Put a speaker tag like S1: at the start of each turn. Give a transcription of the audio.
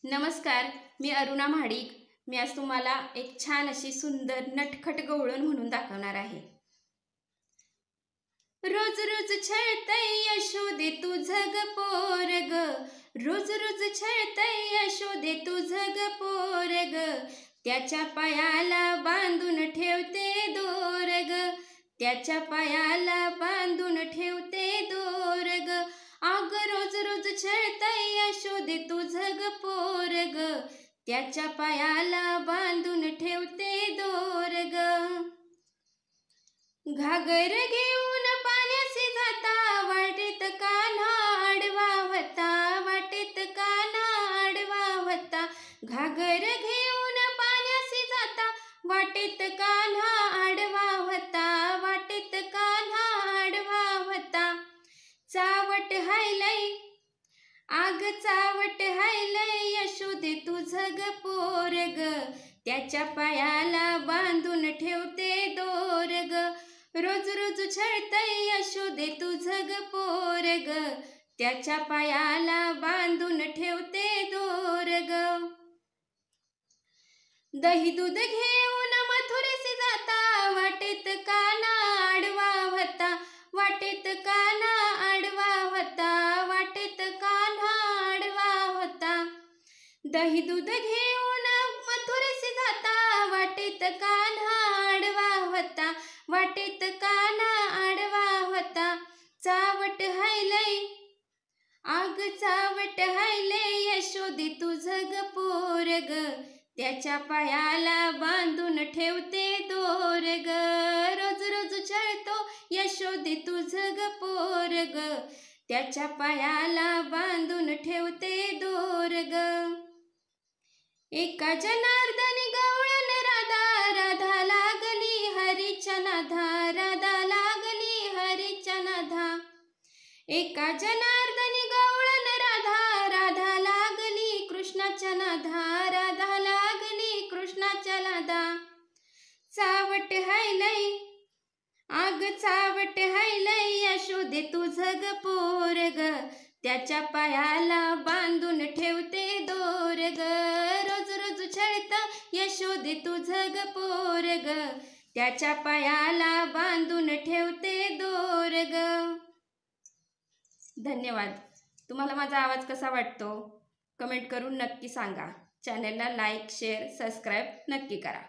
S1: नमस्कार, मी अरुणा महाडिक। मी आज तुम्हाला एक छान अशी सुंदर नटखट गवळण म्हणून दाखवणार आहे। रोज रोज छळतय यशोदे तुझं ग पोरग, रोज रोज छळतय यशोदे तुझं ग पोरग, त्याच्या पायाला बांधून ठेवते दोरग, त्याच्या पायाला बांधून ठेवते दोरग। अग रोज रोज छळतय यशोदे तुझं ग पोरग, त्याच्या पायाला बांधून ठेवते दोरग। घागर घेऊन पाण्याशी जाता, वाटेत कान्हा आडवा होता, वाटेत कान्हा आडवा होता। घागर घेऊन पाण्याशी जाता, वाटेत कान्हा आडवा होता, वाटेत कान्हा आडवा होता। चावट हायलय, आग चावट हायलय यशोदे तुझं ग पोरग, त्याच्या पायाला बांधून ठेवते दोरग। रोज रोज छळतय यशोदे तुझं ग पोरग, त्याच्या पायाला बांधून ठेवते दोरग। दही दूध घेऊन मथुरेशी जाता, वाटेत कान्हा आडवा होता, वाटेत कान्हा आडवा होता, वाटेत कान्हा आडवा होता। दही दूध घेऊन मथुरेशी जाता, वाटेत कान्हा आडवा होता, वाटेत कान्हा आडवा होता। चावट हायलय, आग चावट हायलय यशोदे तुझं ग पोरग, त्याच्या पायाला बांधून ठेवते दोरग। रोज रोज छळतो यशोदे तुझं ग पोरग, त्याच्या पायाला बांधून ठेवते दोरग। एका जनार्दनी गवळण राधा, राधा लागली हरीच्या नादा, राधा लागली हरीच्या नादा। एका जनार्दनी गवळण राधा, राधा लागली कृष्णाच्या नादा, राधा लागली कृष्णाच्या नादा। चावट हायलय, आग चावट हायलय यशोदे तुझं ग पोरग, त्याच्या पायाला बांधून ठेवते दोरग। रोज रोज छळत यशोदे तुझं ग पोरग, त्याच्या पायाला बांधून ठेवते दोरग। धन्यवाद। तुम्हाला माझा आवाज कसा वाटतो कमेंट करून नक्की सांगा। चॅनलला लाईक, शेअर, सबस्क्राईब नक्की करा।